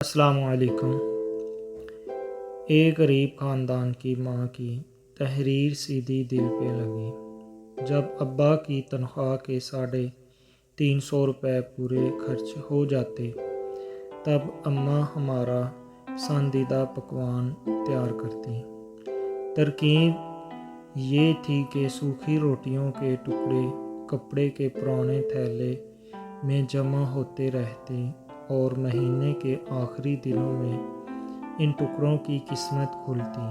السلام علیکم۔ ایک غریب خاندان کی ماں کی تحریر سیدھی دل پہ لگی۔ جب ابا کی تنخواہ کے 350 روپے پورے خرچ ہو جاتے تب اماں ہمارا پسندیدہ پکوان تیار کرتی۔ ترکیب یہ تھی کہ سوکھی روٹیوں کے ٹکڑے کپڑے کے پرانے تھیلے میں جمع ہوتے رہتے اور مہینے کے آخری دنوں میں ان ٹکڑوں کی قسمت کھلتی۔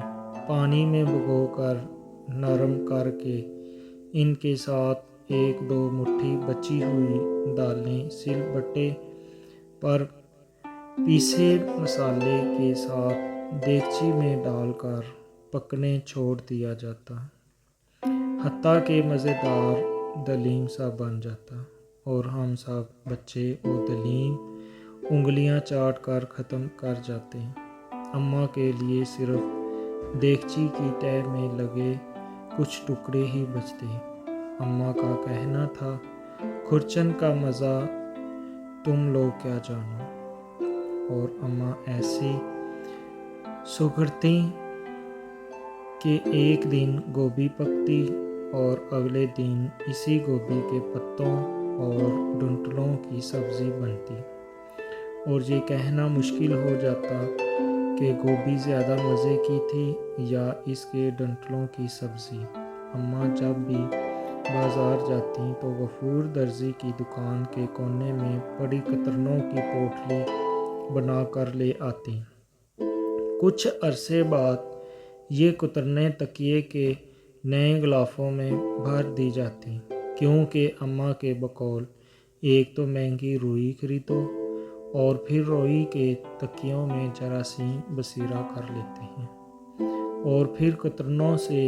پانی میں بھگو کر نرم کر کے ان کے ساتھ 1-2 مٹھی بچی ہوئی دالیں سل بٹے پر پیسے مسالے کے ساتھ دیگچی میں ڈال کر پکنے چھوڑ دیا جاتا، حتیٰ کہ مزیدار دلیم سا بن جاتا اور ہم سب بچے وہ دلیم انگلیاں چاٹ کر ختم کر جاتے۔ اماں کے لیے صرف دیگچی کی تہہ میں لگے کچھ ٹکڑے ہی بچتے۔ اماں کا کہنا تھا، کھرچن کا مزہ تم لوگ کیا جانو، اور اماں ایسی سگڑتیں کہ ایک دن گوبھی پکتی اور اگلے دن اسی گوبھی کے پتوں اور ڈنٹلوں کی سبزی بنتی، اور یہ کہنا مشکل ہو جاتا کہ گوبھی زیادہ مزے کی تھی یا اس کے ڈنٹلوں کی سبزی۔ اماں جب بھی بازار جاتی تو غفور درزی کی دکان کے کونے میں پڑی کترنوں کی پوٹلی بنا کر لے آتی۔ کچھ عرصے بعد یہ کترنیں تکیے کے نئے غلافوں میں بھر دی جاتی، کیونکہ اماں کے بقول ایک تو مہنگی روئی خریدو اور پھر روئی کے تکیوں میں جراثیم بسیرا کر لیتے ہیں، اور پھر کترنوں سے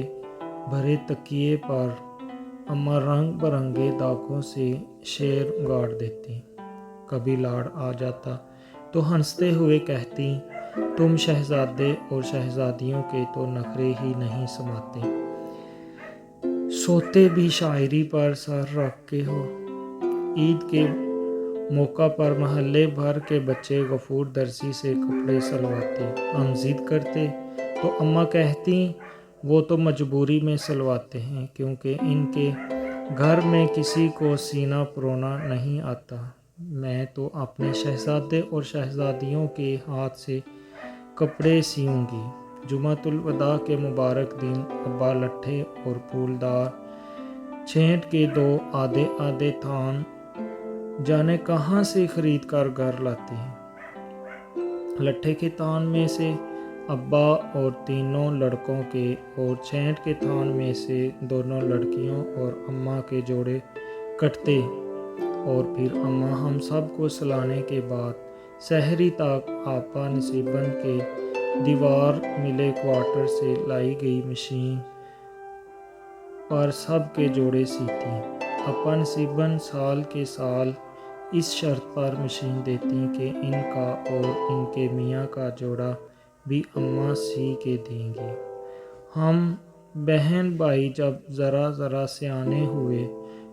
بھرے تکیے پر اماں رنگ برنگے داغوں سے شیر گاڑ دیتی۔ کبھی لاڑ آ جاتا تو ہنستے ہوئے کہتی، تم شہزادے اور شہزادیوں کے تو نخرے ہی نہیں سماتے، سوتے بھی شاعری پر سر رکھ کے ہو۔ عید کے موقع پر محلے بھر کے بچے غفور درزی سے کپڑے سلواتے۔ ہم ضد کرتے تو اماں کہتی، وہ تو مجبوری میں سلواتے ہیں، کیونکہ ان کے گھر میں کسی کو سینہ پرونا نہیں آتا۔ میں تو اپنے شہزادے اور شہزادیوں کے ہاتھ سے کپڑے سیوں گی۔ جمعۃ الوداع کے مبارک دن ابا لٹھے اور پھولدار چھینٹ کے 2 آدھے آدھے تھان جانے کہاں سے خرید کر گھر لاتے ہیں۔ لٹھے کے تھان میں سے ابا اور 3 لڑکوں کے اور چھینٹ کے تھان میں سے 2 لڑکیوں اور اماں کے جوڑے کٹتے، اور پھر اماں ہم سب کو سلانے کے بعد سحری تک آپا نصیبن کے دیوار ملے کوارٹر سے لائی گئی مشین پر سب کے جوڑے سیتی۔ آپا نصیبن سال کے سال اس شرط پر مشین دیتی کہ ان کا اور ان کے میاں کا جوڑا بھی اماں سی کے دیں گی۔ ہم بہن بھائی جب ذرا ذرا سیانے ہوئے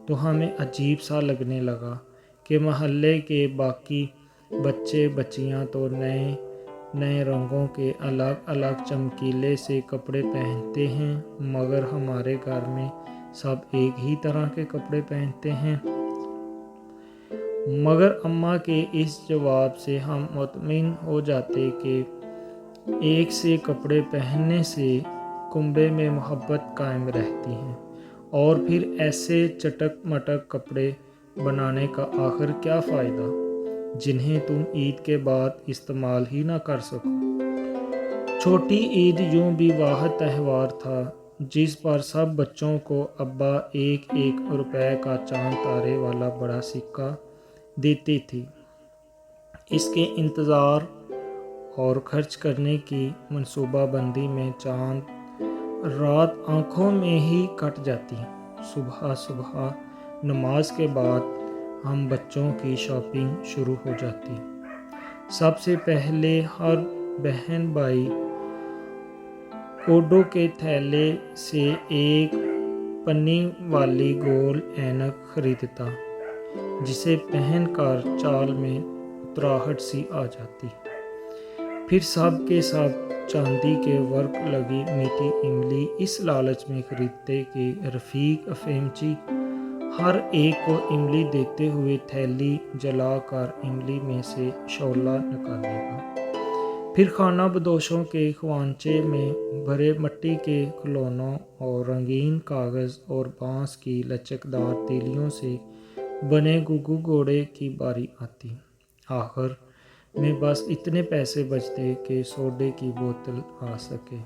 تو ہمیں عجیب سا لگنے لگا کہ محلے کے باقی بچے بچیاں تو نئے نئے رنگوں کے الگ الگ چمکیلے سے کپڑے پہنتے ہیں، مگر ہمارے گھر میں سب ایک ہی طرح کے کپڑے پہنتے ہیں۔ مگر اماں کے اس جواب سے ہم مطمئن ہو جاتے کہ ایک سے کپڑے پہننے سے کنبے میں محبت قائم رہتی ہے، اور پھر ایسے چٹک مٹک کپڑے بنانے کا آخر کیا فائدہ جنہیں تم عید کے بعد استعمال ہی نہ کر سکو۔ چھوٹی عید یوں بھی واحد تہوار تھا جس پر سب بچوں کو ابا 1 روپے کا چاند تارے والا بڑا سکہ دیتے تھے۔ اس کے انتظار اور خرچ کرنے کی منصوبہ بندی میں چاند رات آنکھوں میں ہی کٹ جاتی۔ صبح صبح نماز کے بعد ہم بچوں کی شاپنگ شروع ہو جاتی۔ سب سے پہلے ہر بہن بھائی کوڈو کے تھیلے سے ایک پنی والی گول اینک خریدتا، جسے پہن کر چال میں اتراہٹ سی آ جاتی۔ پھر سب کے سب چاندی کے ورق لگی میٹھی املی اس لالچ میں خریدتے کہ رفیق افیمچی ہر ایک کو املی دیتے ہوئے تھیلی جلا کر املی میں سے شعلہ نکالے گا۔ پھر خانہ بدوشوں کے خوانچے میں بھرے مٹی کے کھلونوں اور رنگین کاغذ اور بانس کی لچکدار تیلیوں سے بنے گگو گھوڑے کی باری آتی۔ آخر میں بس اتنے پیسے بچتے کہ سوڈے کی بوتل آ سکے۔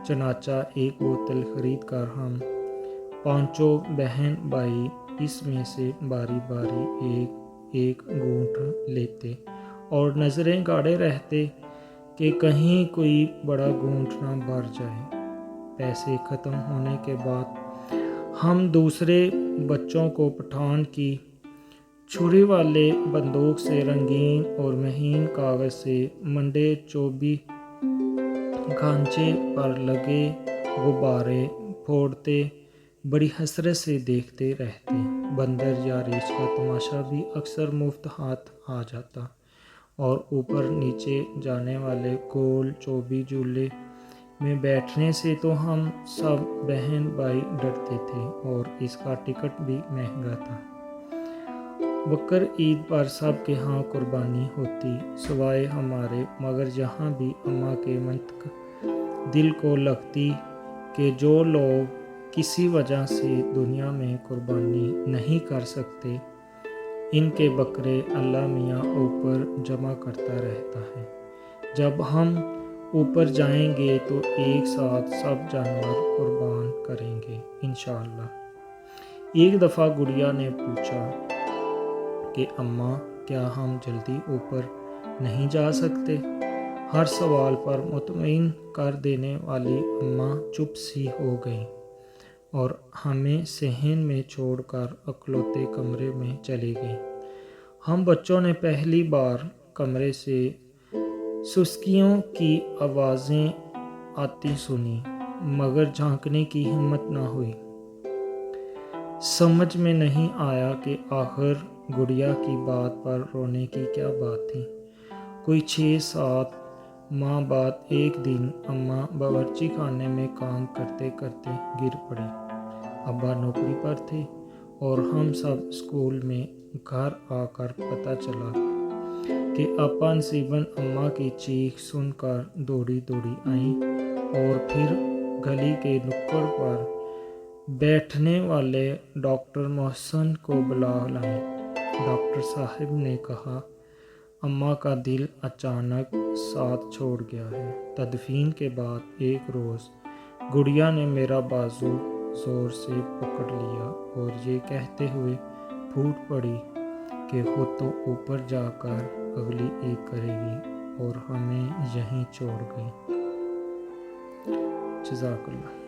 چنانچہ ایک بوتل خرید کر ہم پانچوں بہن بھائی اس میں سے باری باری ایک ایک گھونٹ لیتے اور نظریں گاڑے رہتے کہ کہیں کوئی بڑا گھونٹ نہ بھر جائے۔ پیسے ختم ہونے کے بعد ہم دوسرے بچوں کو پٹھان کی چھری والے بندوق سے رنگین اور مہین کاغذ سے منڈے چوبی کھانچے پر لگے غبارے پھوڑتے بڑی حسرت سے دیکھتے رہتے۔ بندر یا ریچھ کا تماشا بھی اکثر مفت ہاتھ آ جاتا اور اوپر نیچے جانے والے گول چوبی جھولے میں بیٹھنے سے تو ہم سب بہن بھائی ڈرتے تھے اور اس کا ٹکٹ بھی مہنگا تھا۔ بقر عید پر سب کے ہاں قربانی ہوتی سوائے ہمارے، مگر یہاں بھی اماں کے منطق دل کو لگتی کہ جو لوگ کسی وجہ سے دنیا میں قربانی نہیں کر سکتے ان کے بکرے اللہ میاں اوپر جمع کرتا رہتا ہے۔ جب ہم اوپر جائیں گے تو ایک ساتھ سب جانور قربان کریں گے انشاءاللہ۔ ایک دفعہ گڑیا نے پوچھا کہ اماں کیا ہم جلدی اوپر نہیں جا سکتے؟ ہر سوال پر مطمئن کر دینے والی اماں چپ سی ہو گئیں اور ہمیں صحن میں چھوڑ کر اکلوتے کمرے میں چلی گئیں۔ ہم بچوں نے پہلی بار کمرے سے سسکیوں کی آوازیں آتی سنی، مگر جھانکنے کی ہمت نہ ہوئی۔ سمجھ میں نہیں آیا کہ آخر گڑیا کی بات پر رونے کی کیا بات تھی۔ کوئی 6-7 ماہ بعد ایک دن اماں باورچی خانے میں کام کرتے کرتے گر پڑی۔ ابا نوکری پر تھے اور ہم سب اسکول میں۔ گھر آ کر پتہ چلا کہ آپا نصیبن اماں کی چیخ سن کر دوڑی دوڑی آئیں اور پھر گلی کے نکڑ پر بیٹھنے والے ڈاکٹر محسن کو بلا لائیں۔ ڈاکٹر صاحب نے کہا اماں کا دل اچانک ساتھ چھوڑ گیا ہے۔ تدفین کے بعد ایک روز گڑیا نے میرا بازو زور سے پکڑ لیا اور یہ کہتے ہوئے پھوٹ پڑی کہ خود تو اوپر جا کر اگلی عید کرے گی اور ہمیں یہیں چھوڑ گئی۔ جزاک اللہ۔